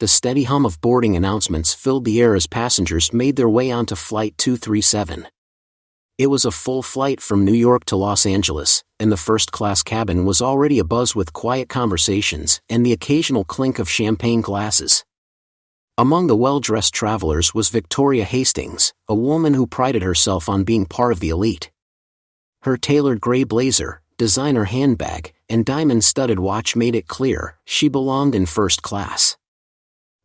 the steady hum of boarding announcements filled the air as passengers made their way onto Flight 237. It was a full flight from New York to Los Angeles, and the first-class cabin was already abuzz with quiet conversations and the occasional clink of champagne glasses. Among the well-dressed travelers was Victoria Hastings, a woman who prided herself on being part of the elite. Her tailored gray blazer, designer handbag, and diamond-studded watch made it clear she belonged in first class.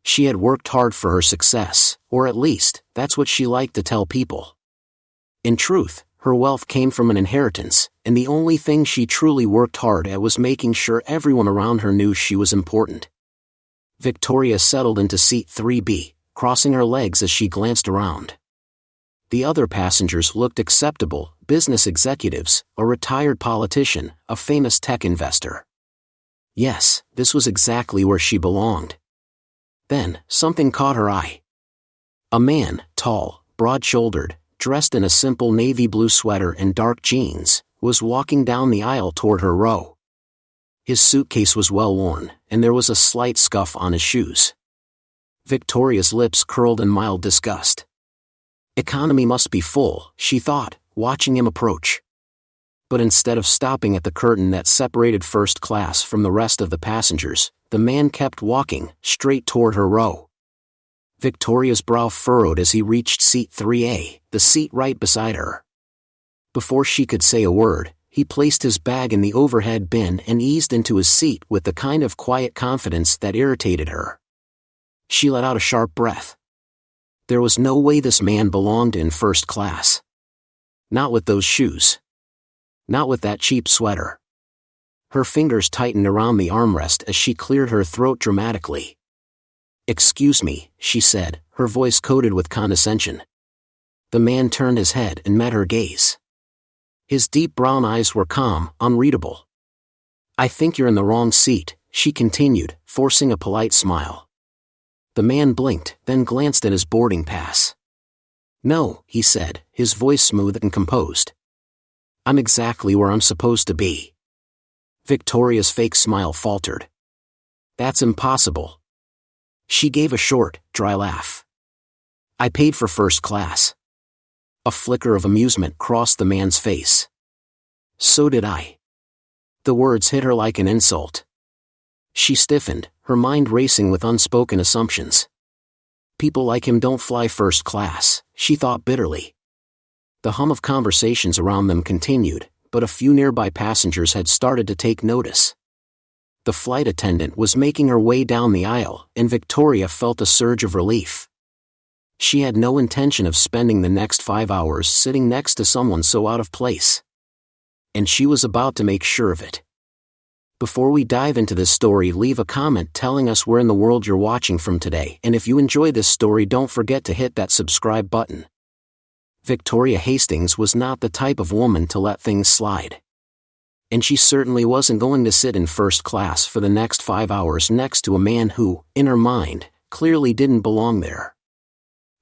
She had worked hard for her success, or at least, that's what she liked to tell people. In truth, her wealth came from an inheritance, and the only thing she truly worked hard at was making sure everyone around her knew she was important. Victoria settled into seat 3B, crossing her legs as she glanced around. The other passengers looked acceptable: business executives, a retired politician, a famous tech investor. Yes, this was exactly where she belonged. Then, something caught her eye. A man, tall, broad-shouldered, dressed in a simple navy blue sweater and dark jeans, was walking down the aisle toward her row. His suitcase was well worn, and there was a slight scuff on his shoes. Victoria's lips curled in mild disgust. Economy must be full, she thought, watching him approach. But instead of stopping at the curtain that separated first class from the rest of the passengers, the man kept walking, straight toward her row. Victoria's brow furrowed as he reached seat 3A, the seat right beside her. Before she could say a word, he placed his bag in the overhead bin and eased into his seat with the kind of quiet confidence that irritated her. She let out a sharp breath. There was no way this man belonged in first class. Not with those shoes. Not with that cheap sweater. Her fingers tightened around the armrest as she cleared her throat dramatically. "Excuse me," she said, her voice coated with condescension. The man turned his head and met her gaze. His deep brown eyes were calm, unreadable. "I think you're in the wrong seat," she continued, forcing a polite smile. The man blinked, then glanced at his boarding pass. "No," he said, his voice smooth and composed. "I'm exactly where I'm supposed to be." Victoria's fake smile faltered. "That's impossible." She gave a short, dry laugh. "I paid for first class." A flicker of amusement crossed the man's face. "So did I." The words hit her like an insult. She stiffened, her mind racing with unspoken assumptions. People like him don't fly first class, she thought bitterly. The hum of conversations around them continued, but a few nearby passengers had started to take notice. The flight attendant was making her way down the aisle, and Victoria felt a surge of relief. She had no intention of spending the next 5 hours sitting next to someone so out of place. And she was about to make sure of it. Before we dive into this story, leave a comment telling us where in the world you're watching from today, and if you enjoy this story, don't forget to hit that subscribe button. Victoria Hastings was not the type of woman to let things slide. And she certainly wasn't going to sit in first class for the next 5 hours next to a man who, in her mind, clearly didn't belong there.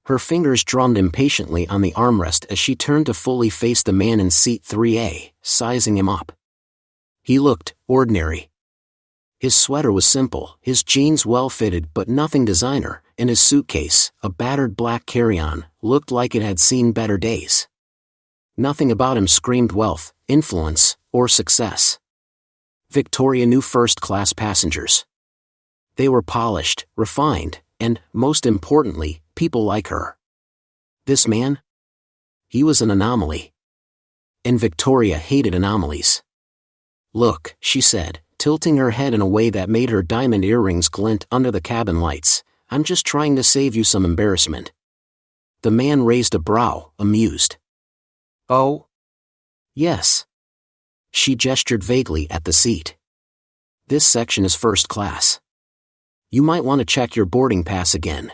Her fingers drummed impatiently on the armrest as she turned to fully face the man in seat 3A, sizing him up. He looked ordinary. His sweater was simple, his jeans well-fitted but nothing designer, and his suitcase, a battered black carry-on, looked like it had seen better days. Nothing about him screamed wealth, influence, or success. Victoria knew first-class passengers. They were polished, refined, and, most importantly, people like her. This man? He was an anomaly. And Victoria hated anomalies. "Look," she said, tilting her head in a way that made her diamond earrings glint under the cabin lights, "I'm just trying to save you some embarrassment." The man raised a brow, amused. "Oh? Yes." She gestured vaguely at the seat. "This section is first class. You might want to check your boarding pass again."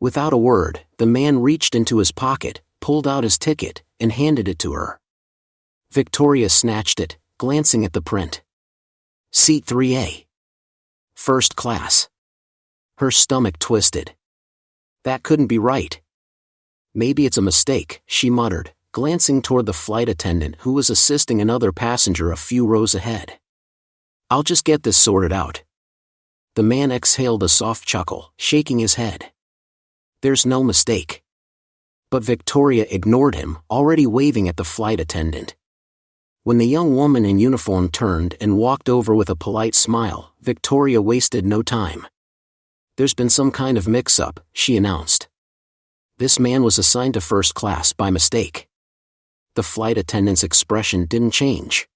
Without a word, the man reached into his pocket, pulled out his ticket, and handed it to her. Victoria snatched it, glancing at the print. Seat 3A. First class. Her stomach twisted. That couldn't be right. "Maybe it's a mistake," she muttered, glancing toward the flight attendant who was assisting another passenger a few rows ahead. "I'll just get this sorted out." The man exhaled a soft chuckle, shaking his head. There's no mistake. But Victoria ignored him, already waving at the flight attendant. When the young woman in uniform turned and walked over with a polite smile, Victoria wasted no time. There's been some kind of mix-up, she announced. This man was assigned to first class by mistake. The flight attendant's expression didn't change.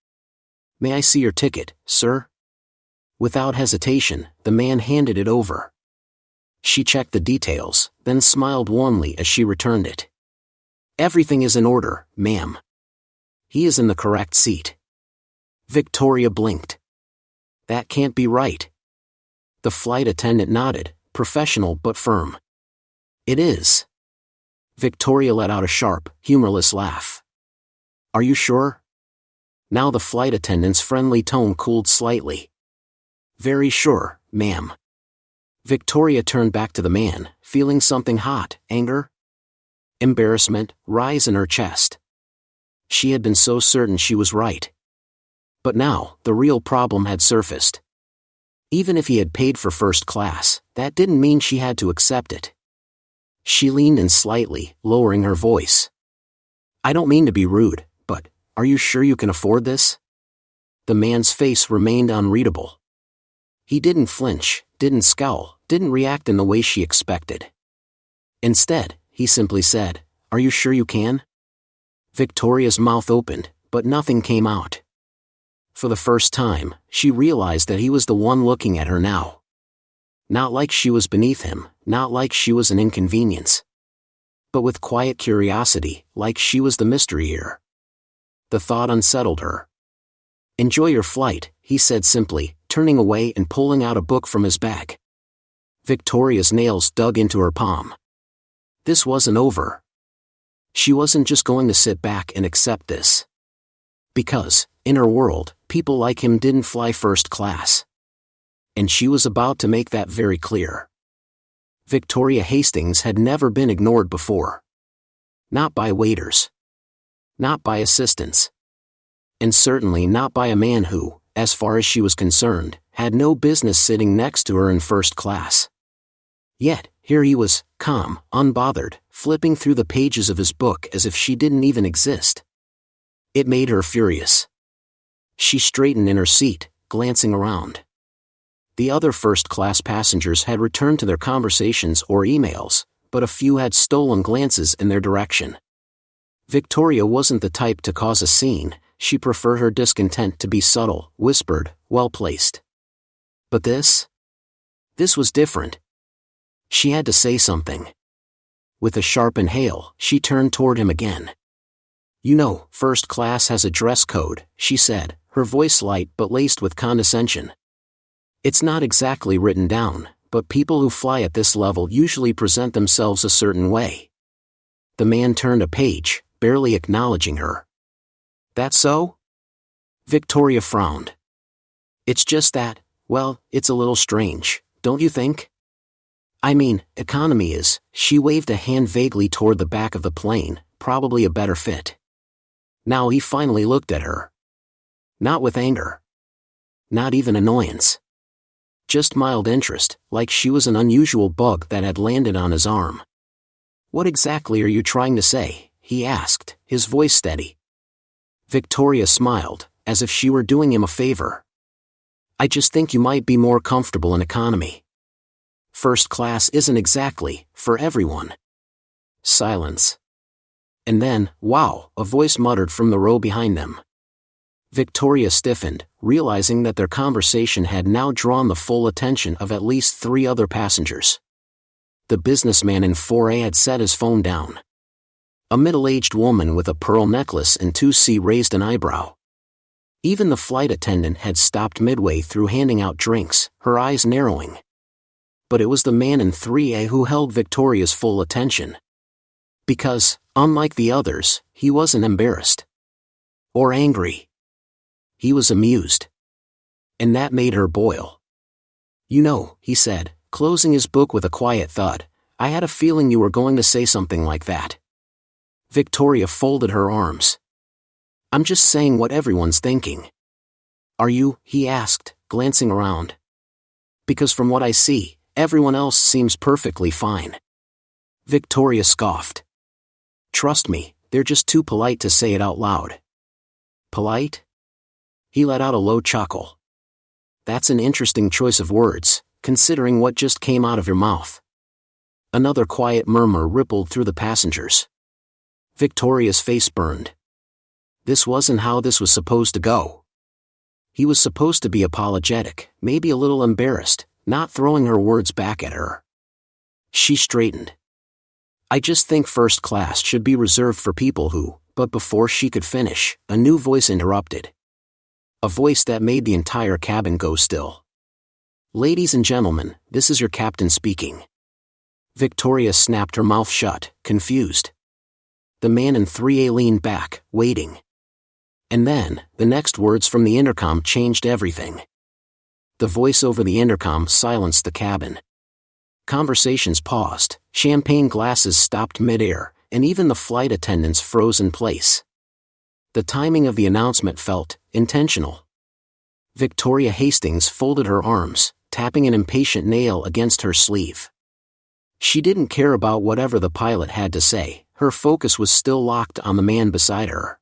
May I see your ticket, sir? Without hesitation, the man handed it over. She checked the details, then smiled warmly as she returned it. Everything is in order, ma'am. He is in the correct seat. Victoria blinked. That can't be right. The flight attendant nodded, professional but firm. It is. Victoria let out a sharp, humorless laugh. Are you sure? Now the flight attendant's friendly tone cooled slightly. Very sure, ma'am. Victoria turned back to the man, feeling something hot, anger? Embarrassment, rise in her chest. She had been so certain she was right. But now, the real problem had surfaced. Even if he had paid for first class, that didn't mean she had to accept it. She leaned in slightly, lowering her voice. I don't mean to be rude, but, are you sure you can afford this? The man's face remained unreadable. He didn't flinch, didn't scowl, didn't react in the way she expected. Instead, he simply said, Are you sure you can? Victoria's mouth opened, but nothing came out. For the first time, she realized that he was the one looking at her now. Not like she was beneath him, not like she was an inconvenience. But with quiet curiosity, like she was the mystery here. The thought unsettled her. Enjoy your flight, he said simply, turning away and pulling out a book from his bag. Victoria's nails dug into her palm. This wasn't over. She wasn't just going to sit back and accept this. Because, in her world, people like him didn't fly first class. And she was about to make that very clear. Victoria Hastings had never been ignored before. Not by waiters. Not by assistants. And certainly not by a man who, as far as she was concerned, had no business sitting next to her in first class. Yet, here he was, calm, unbothered, flipping through the pages of his book as if she didn't even exist. It made her furious. She straightened in her seat, glancing around. The other first-class passengers had returned to their conversations or emails, but a few had stolen glances in their direction. Victoria wasn't the type to cause a scene, she preferred her discontent to be subtle, whispered, well-placed. But this was different. She had to say something. With a sharp inhale, she turned toward him again. You know, first class has a dress code, she said, her voice light but laced with condescension. It's not exactly written down, but people who fly at this level usually present themselves a certain way. The man turned a page, barely acknowledging her. That's so? Victoria frowned. It's just that, well, it's a little strange, don't you think? I mean, economy is, she waved a hand vaguely toward the back of the plane, probably a better fit. Now he finally looked at her. Not with anger. Not even annoyance. Just mild interest, like she was an unusual bug that had landed on his arm. What exactly are you trying to say? He asked, his voice steady. Victoria smiled, as if she were doing him a favor. I just think you might be more comfortable in economy. First class isn't exactly, for everyone. Silence. And then, wow, a voice muttered from the row behind them. Victoria stiffened, realizing that their conversation had now drawn the full attention of at least 3 other passengers. The businessman in 4A had set his phone down. A middle-aged woman with a pearl necklace in 2C raised an eyebrow. Even the flight attendant had stopped midway through handing out drinks, her eyes narrowing. But it was the man in 3A who held Victoria's full attention. Because, unlike the others, he wasn't embarrassed. Or angry. He was amused. And that made her boil. You know, he said, closing his book with a quiet thud, I had a feeling you were going to say something like that. Victoria folded her arms. I'm just saying what everyone's thinking. Are you? He asked, glancing around. Because from what I see, everyone else seems perfectly fine. Victoria scoffed. Trust me, they're just too polite to say it out loud. Polite? He let out a low chuckle. That's an interesting choice of words, considering what just came out of your mouth. Another quiet murmur rippled through the passengers. Victoria's face burned. This wasn't how this was supposed to go. He was supposed to be apologetic, maybe a little embarrassed, not throwing her words back at her. She straightened. I just think first class should be reserved for people who, but before she could finish, a new voice interrupted. A voice that made the entire cabin go still. Ladies and gentlemen, this is your captain speaking. Victoria snapped her mouth shut, confused. The man in 3A leaned back, waiting. And then, the next words from the intercom changed everything. The voice over the intercom silenced the cabin. Conversations paused, champagne glasses stopped mid-air, and even the flight attendants froze in place. The timing of the announcement felt intentional. Victoria Hastings folded her arms, tapping an impatient nail against her sleeve. She didn't care about whatever the pilot had to say, her focus was still locked on the man beside her.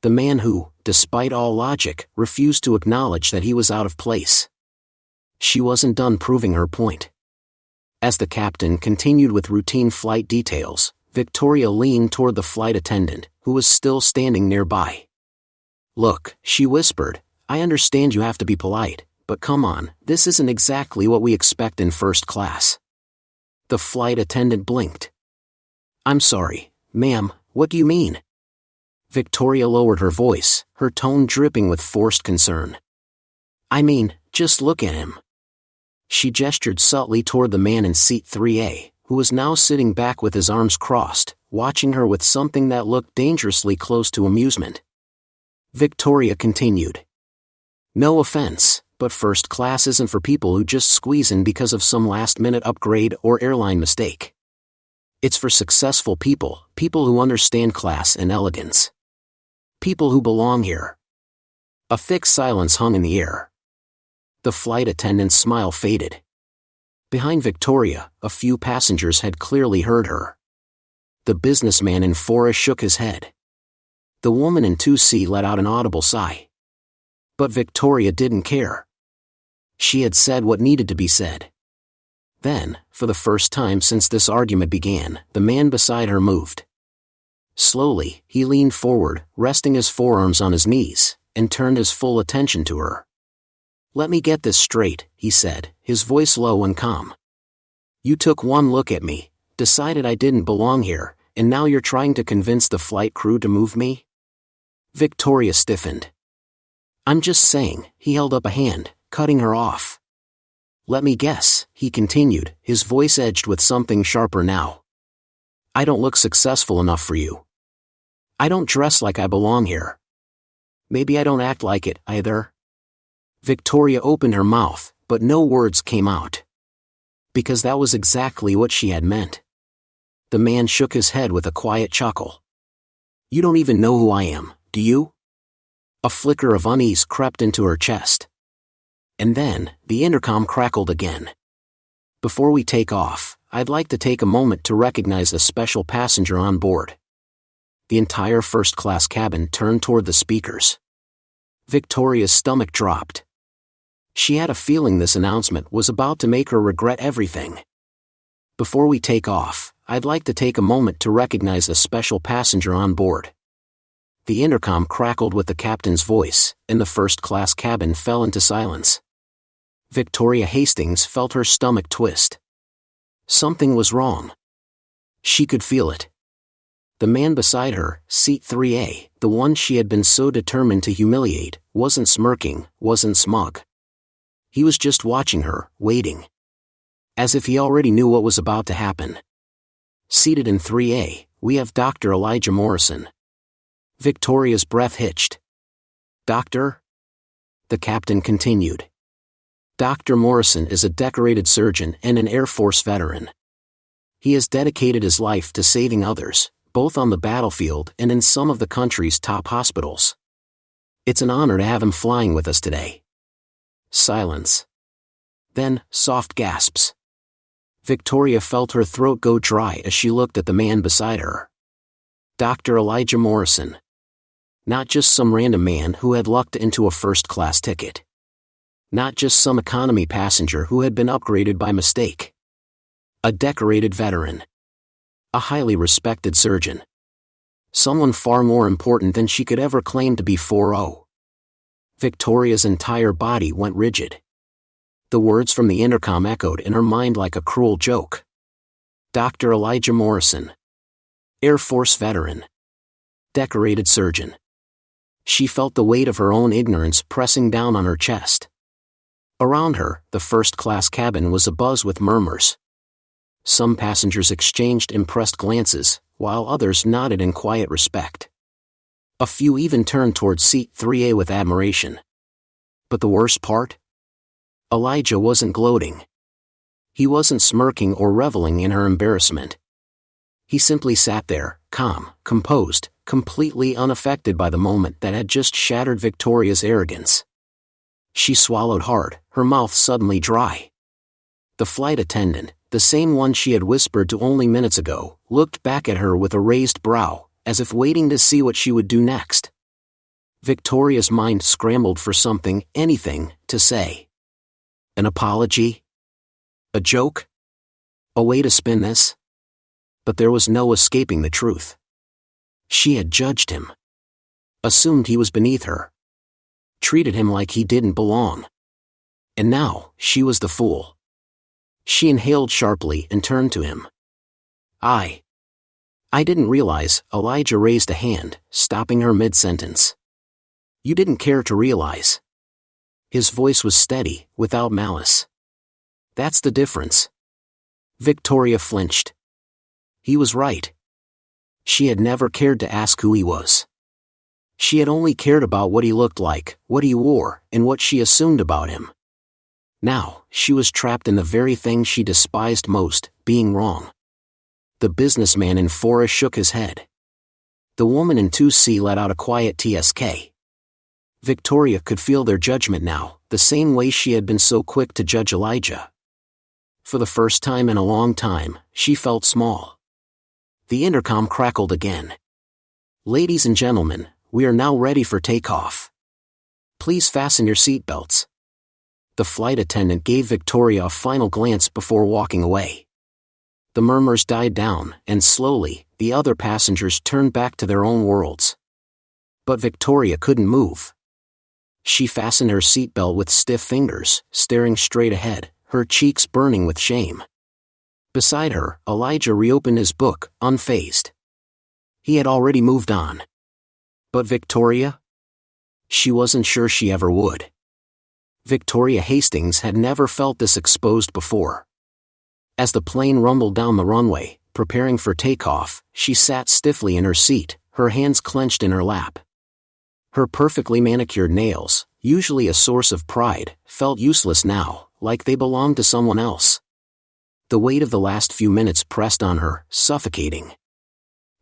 The man who, despite all logic, refused to acknowledge that he was out of place. She wasn't done proving her point. As the captain continued with routine flight details, Victoria leaned toward the flight attendant, who was still standing nearby. Look, she whispered, I understand you have to be polite, but come on, this isn't exactly what we expect in first class. The flight attendant blinked. I'm sorry, ma'am, what do you mean? Victoria lowered her voice, her tone dripping with forced concern. I mean, just look at him. She gestured subtly toward the man in seat 3A, who was now sitting back with his arms crossed, watching her with something that looked dangerously close to amusement. Victoria continued. No offense, but first class isn't for people who just squeeze in because of some last-minute upgrade or airline mistake. It's for successful people, people who understand class and elegance. People who belong here. A thick silence hung in the air. The flight attendant's smile faded. Behind Victoria, a few passengers had clearly heard her. The businessman in 4A shook his head. The woman in 2C let out an audible sigh. But Victoria didn't care. She had said what needed to be said. Then, for the first time since this argument began, the man beside her moved. Slowly, he leaned forward, resting his forearms on his knees, and turned his full attention to her. Let me get this straight, he said, his voice low and calm. You took one look at me, decided I didn't belong here, and now you're trying to convince the flight crew to move me? Victoria stiffened. I'm just saying, he held up a hand, cutting her off. Let me guess, he continued, his voice edged with something sharper now. I don't look successful enough for you. I don't dress like I belong here. Maybe I don't act like it, either. Victoria opened her mouth, but no words came out. Because that was exactly what she had meant. The man shook his head with a quiet chuckle. You don't even know who I am, do you? A flicker of unease crept into her chest. And then, the intercom crackled again. Before we take off, I'd like to take a moment to recognize a special passenger on board. The entire first-class cabin turned toward the speakers. Victoria's stomach dropped. She had a feeling this announcement was about to make her regret everything. Before we take off, I'd like to take a moment to recognize a special passenger on board. The intercom crackled with the captain's voice, and the first-class cabin fell into silence. Victoria Hastings felt her stomach twist. Something was wrong. She could feel it. The man beside her, seat 3A, the one she had been so determined to humiliate, wasn't smirking, wasn't smug. He was just watching her, waiting. As if he already knew what was about to happen. Seated in 3A, we have Dr. Elijah Morrison. Victoria's breath hitched. Doctor? The captain continued. Dr. Morrison is a decorated surgeon and an Air Force veteran. He has dedicated his life to saving others, both on the battlefield and in some of the country's top hospitals. It's an honor to have him flying with us today. Silence. Then, soft gasps. Victoria felt her throat go dry as she looked at the man beside her. Dr. Elijah Morrison. Not just some random man who had lucked into a first-class ticket. Not just some economy passenger who had been upgraded by mistake. A decorated veteran. A highly respected surgeon. Someone far more important than she could ever claim to be 4-0. Victoria's entire body went rigid. The words from the intercom echoed in her mind like a cruel joke. Dr. Elijah Morrison. Air Force veteran. Decorated surgeon. She felt the weight of her own ignorance pressing down on her chest. Around her, the first-class cabin was abuzz with murmurs. Some passengers exchanged impressed glances, while others nodded in quiet respect. A few even turned toward seat 3A with admiration. But the worst part? Elijah wasn't gloating. He wasn't smirking or reveling in her embarrassment. He simply sat there, calm, composed, completely unaffected by the moment that had just shattered Victoria's arrogance. She swallowed hard, her mouth suddenly dry. The flight attendant, the same one she had whispered to only minutes ago, looked back at her with a raised brow, as if waiting to see what she would do next. Victoria's mind scrambled for something, anything, to say. An apology? A joke? A way to spin this? But there was no escaping the truth. She had judged him. Assumed he was beneath her. Treated him like he didn't belong. And now, she was the fool. She inhaled sharply and turned to him. I didn't realize. Elijah raised a hand, stopping her mid-sentence. You didn't care to realize. His voice was steady, without malice. That's the difference. Victoria flinched. He was right. She had never cared to ask who he was. She had only cared about what he looked like, what he wore, and what she assumed about him. Now, she was trapped in the very thing she despised most, being wrong. The businessman in 4A shook his head. The woman in 2C let out a quiet TSK. Victoria could feel their judgment now, the same way she had been so quick to judge Elijah. For the first time in a long time, she felt small. The intercom crackled again. Ladies and gentlemen, we are now ready for takeoff. Please fasten your seatbelts. The flight attendant gave Victoria a final glance before walking away. The murmurs died down, and slowly, the other passengers turned back to their own worlds. But Victoria couldn't move. She fastened her seatbelt with stiff fingers, staring straight ahead, her cheeks burning with shame. Beside her, Elijah reopened his book, unfazed. He had already moved on. But Victoria? She wasn't sure she ever would. Victoria Hastings had never felt this exposed before. As the plane rumbled down the runway, preparing for takeoff, she sat stiffly in her seat, her hands clenched in her lap. Her perfectly manicured nails, usually a source of pride, felt useless now, like they belonged to someone else. The weight of the last few minutes pressed on her, suffocating.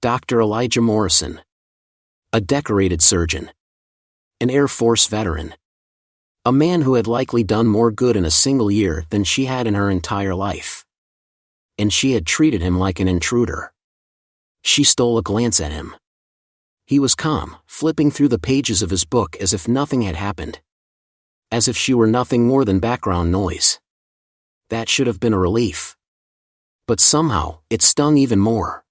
Dr. Elijah Morrison. A decorated surgeon. An Air Force veteran. A man who had likely done more good in a single year than she had in her entire life. And she had treated him like an intruder. She stole a glance at him. He was calm, flipping through the pages of his book as if nothing had happened. As if she were nothing more than background noise. That should have been a relief. But somehow, it stung even more.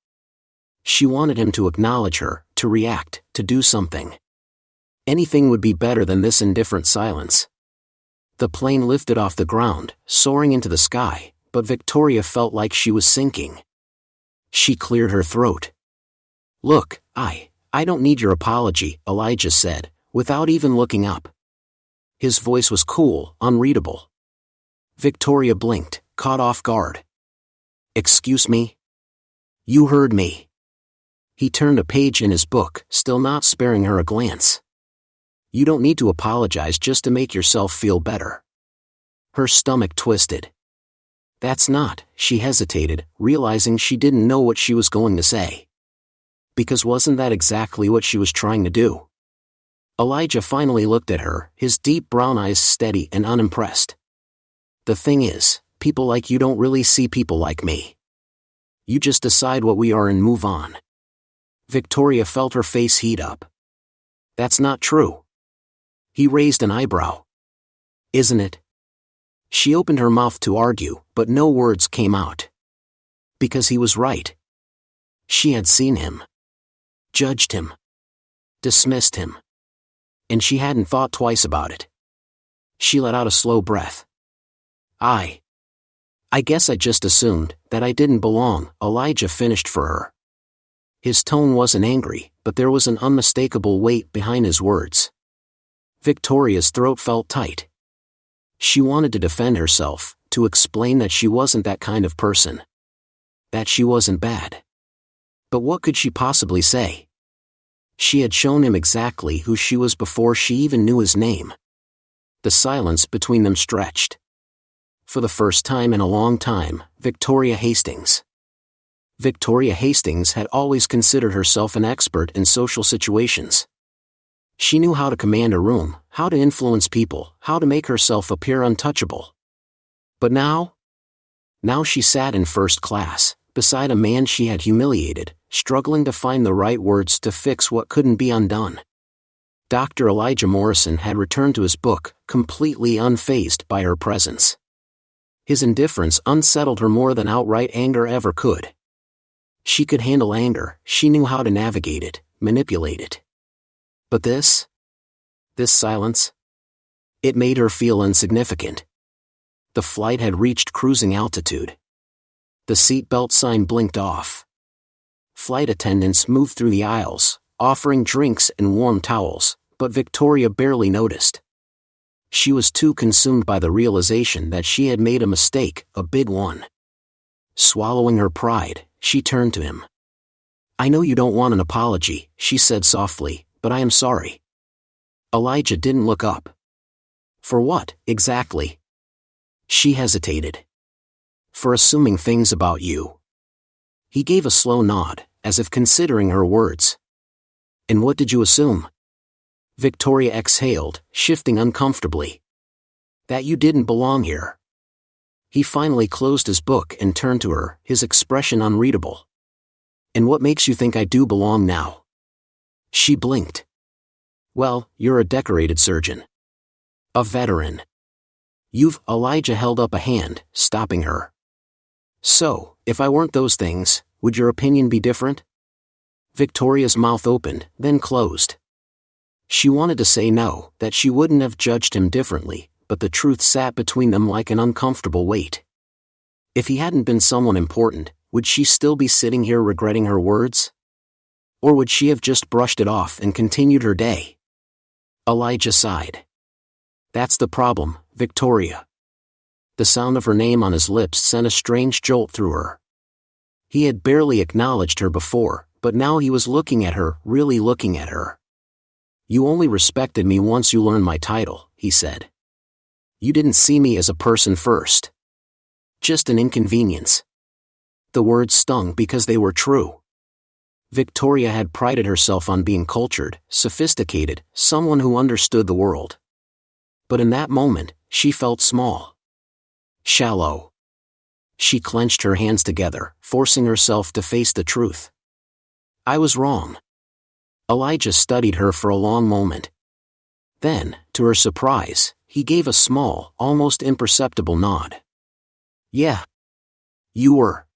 She wanted him to acknowledge her, to react, to do something. Anything would be better than this indifferent silence. The plane lifted off the ground, soaring into the sky, but Victoria felt like she was sinking. She cleared her throat. Look, I don't need your apology, Elijah said, without even looking up. His voice was cool, unreadable. Victoria blinked, caught off guard. Excuse me? You heard me. He turned a page in his book, still not sparing her a glance. You don't need to apologize just to make yourself feel better. Her stomach twisted. That's not, she hesitated, realizing she didn't know what she was going to say. Because wasn't that exactly what she was trying to do? Elijah finally looked at her, his deep brown eyes steady and unimpressed. The thing is, people like you don't really see people like me. You just decide what we are and move on. Victoria felt her face heat up. That's not true. He raised an eyebrow. Isn't it? She opened her mouth to argue, but no words came out. Because he was right. She had seen him. Judged him. Dismissed him. And she hadn't thought twice about it. She let out a slow breath. I guess I just assumed that I didn't belong, Elijah finished for her. His tone wasn't angry, but there was an unmistakable weight behind his words. Victoria's throat felt tight. She wanted to defend herself, to explain that she wasn't that kind of person. That she wasn't bad. But what could she possibly say? She had shown him exactly who she was before she even knew his name. The silence between them stretched. For the first time in a long time, Victoria Hastings. Victoria Hastings had always considered herself an expert in social situations. She knew how to command a room, how to influence people, how to make herself appear untouchable. But now she sat in first class, beside a man she had humiliated, struggling to find the right words to fix what couldn't be undone. Dr. Elijah Morrison had returned to his book, completely unfazed by her presence. His indifference unsettled her more than outright anger ever could. She could handle anger, she knew how to navigate it, manipulate it. But this silence? It made her feel insignificant. The flight had reached cruising altitude. The seatbelt sign blinked off. Flight attendants moved through the aisles, offering drinks and warm towels, but Victoria barely noticed. She was too consumed by the realization that she had made a mistake, a big one. Swallowing her pride, she turned to him. I know you don't want an apology, she said softly, but I am sorry. Elijah didn't look up. For what, exactly? She hesitated. For assuming things about you. He gave a slow nod, as if considering her words. And what did you assume? Victoria exhaled, shifting uncomfortably. That you didn't belong here. He finally closed his book and turned to her, his expression unreadable. And what makes you think I do belong now? She blinked. Well, you're a decorated surgeon. A veteran. Elijah held up a hand, stopping her. So, if I weren't those things, would your opinion be different? Victoria's mouth opened, then closed. She wanted to say no, that she wouldn't have judged him differently, but the truth sat between them like an uncomfortable weight. If he hadn't been someone important, would she still be sitting here regretting her words? Or would she have just brushed it off and continued her day? Elijah sighed. That's the problem, Victoria. The sound of her name on his lips sent a strange jolt through her. He had barely acknowledged her before, but now he was looking at her, really looking at her. You only respected me once you learned my title, he said. You didn't see me as a person first. Just an inconvenience. The words stung because they were true. Victoria had prided herself on being cultured, sophisticated, someone who understood the world. But in that moment, she felt small. Shallow. She clenched her hands together, forcing herself to face the truth. I was wrong. Elijah studied her for a long moment. Then, to her surprise, he gave a small, almost imperceptible nod. Yeah. You were.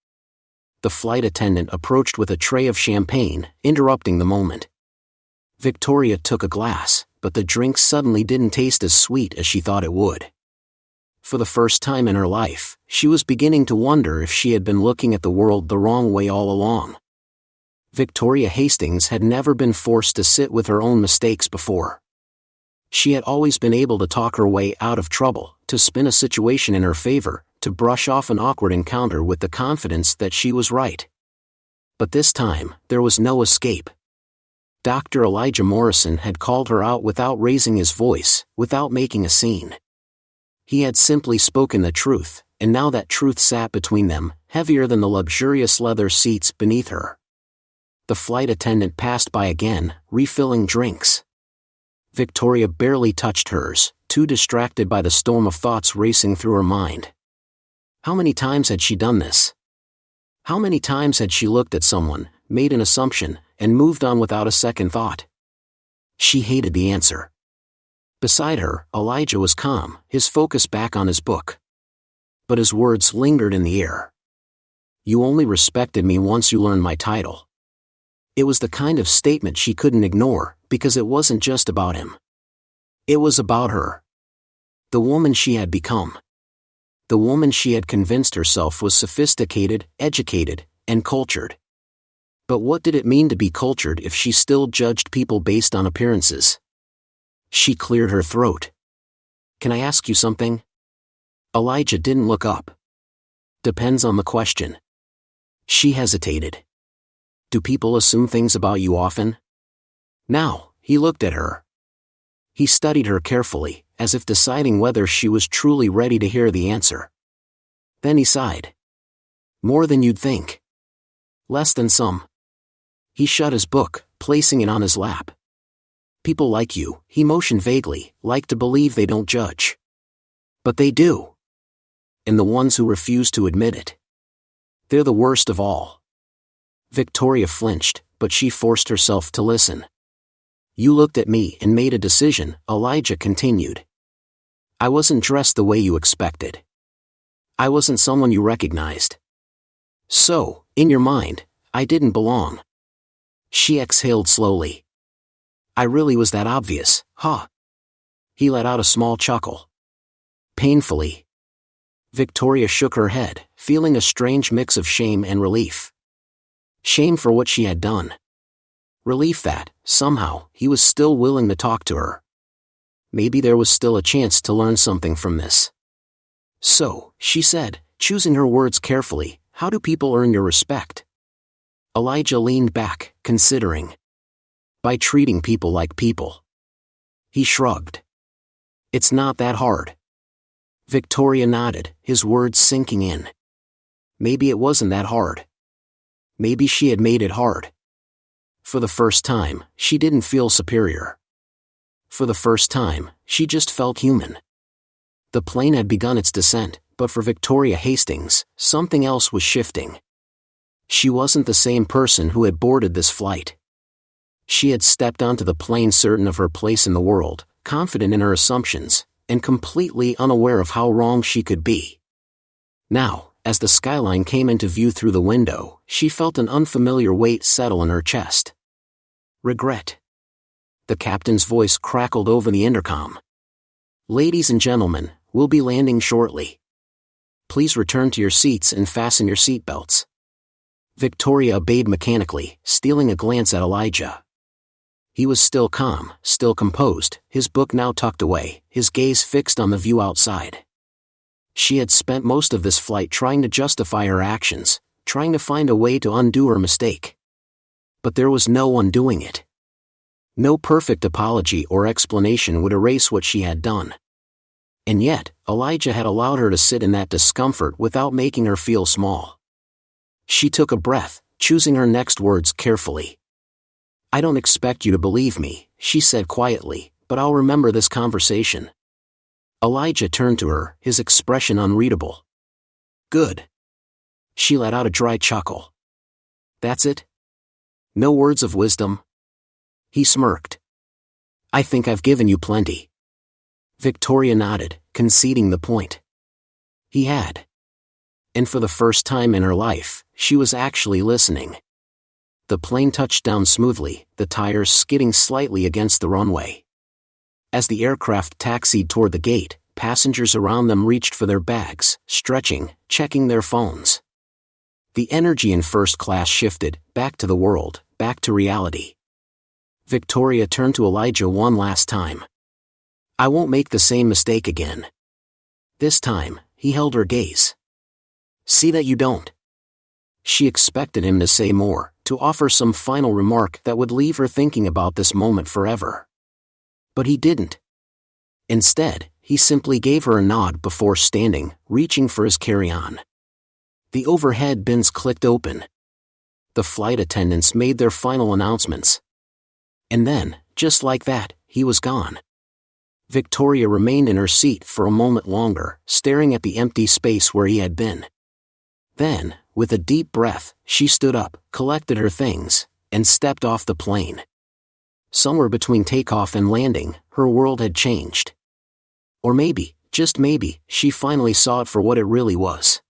The flight attendant approached with a tray of champagne, interrupting the moment. Victoria took a glass, but the drink suddenly didn't taste as sweet as she thought it would. For the first time in her life, she was beginning to wonder if she had been looking at the world the wrong way all along. Victoria Hastings had never been forced to sit with her own mistakes before. She had always been able to talk her way out of trouble, to spin a situation in her favor, to brush off an awkward encounter with the confidence that she was right. But this time, there was no escape. Dr. Elijah Morrison had called her out without raising his voice, without making a scene. He had simply spoken the truth, and now that truth sat between them, heavier than the luxurious leather seats beneath her. The flight attendant passed by again, refilling drinks. Victoria barely touched hers, too distracted by the storm of thoughts racing through her mind. How many times had she done this? How many times had she looked at someone, made an assumption, and moved on without a second thought? She hated the answer. Beside her, Elijah was calm, his focus back on his book. But his words lingered in the air. You only respected me once you learned my title. It was the kind of statement she couldn't ignore, because it wasn't just about him. It was about her. The woman she had become. The woman she had convinced herself was sophisticated, educated, and cultured. But what did it mean to be cultured if she still judged people based on appearances? She cleared her throat. Can I ask you something? Elijah didn't look up. Depends on the question. She hesitated. Do people assume things about you often? Now, he looked at her. He studied her carefully, as if deciding whether she was truly ready to hear the answer. Then he sighed. More than you'd think. Less than some. He shut his book, placing it on his lap. People like you, he motioned vaguely, like to believe they don't judge. But they do. And the ones who refuse to admit it. They're the worst of all. Victoria flinched, but she forced herself to listen. You looked at me and made a decision, Elijah continued. I wasn't dressed the way you expected. I wasn't someone you recognized. So, in your mind, I didn't belong. She exhaled slowly. I really was that obvious, huh? He let out a small chuckle. Painfully. Victoria shook her head, feeling a strange mix of shame and relief. Shame for what she had done. Relief that, somehow, he was still willing to talk to her. Maybe there was still a chance to learn something from this. So, she said, choosing her words carefully, how do people earn your respect? Elijah leaned back, considering. By treating people like people. He shrugged. It's not that hard. Victoria nodded, his words sinking in. Maybe it wasn't that hard. Maybe she had made it hard. For the first time, she didn't feel superior. For the first time, she just felt human. The plane had begun its descent, but for Victoria Hastings, something else was shifting. She wasn't the same person who had boarded this flight. She had stepped onto the plane certain of her place in the world, confident in her assumptions, and completely unaware of how wrong she could be. Now, as the skyline came into view through the window, she felt an unfamiliar weight settle in her chest. Regret. The captain's voice crackled over the intercom. Ladies and gentlemen, we'll be landing shortly. Please return to your seats and fasten your seatbelts. Victoria obeyed mechanically, stealing a glance at Elijah. He was still calm, still composed, his book now tucked away, his gaze fixed on the view outside. She had spent most of this flight trying to justify her actions, trying to find a way to undo her mistake. But there was no undoing it. No perfect apology or explanation would erase what she had done. And yet, Elijah had allowed her to sit in that discomfort without making her feel small. She took a breath, choosing her next words carefully. I don't expect you to believe me, she said quietly, but I'll remember this conversation. Elijah turned to her, his expression unreadable. Good. She let out a dry chuckle. That's it? No words of wisdom? He smirked. I think I've given you plenty. Victoria nodded, conceding the point. He had. And for the first time in her life, she was actually listening. The plane touched down smoothly, the tires skidding slightly against the runway. As the aircraft taxied toward the gate, passengers around them reached for their bags, stretching, checking their phones. The energy in first class shifted, back to the world, back to reality. Victoria turned to Elijah one last time. I won't make the same mistake again. This time, he held her gaze. See that you don't. She expected him to say more, to offer some final remark that would leave her thinking about this moment forever. But he didn't. Instead, he simply gave her a nod before standing, reaching for his carry-on. The overhead bins clicked open. The flight attendants made their final announcements. And then, just like that, he was gone. Victoria remained in her seat for a moment longer, staring at the empty space where he had been. Then, with a deep breath, she stood up, collected her things, and stepped off the plane. Somewhere between takeoff and landing, her world had changed. Or maybe, just maybe, she finally saw it for what it really was.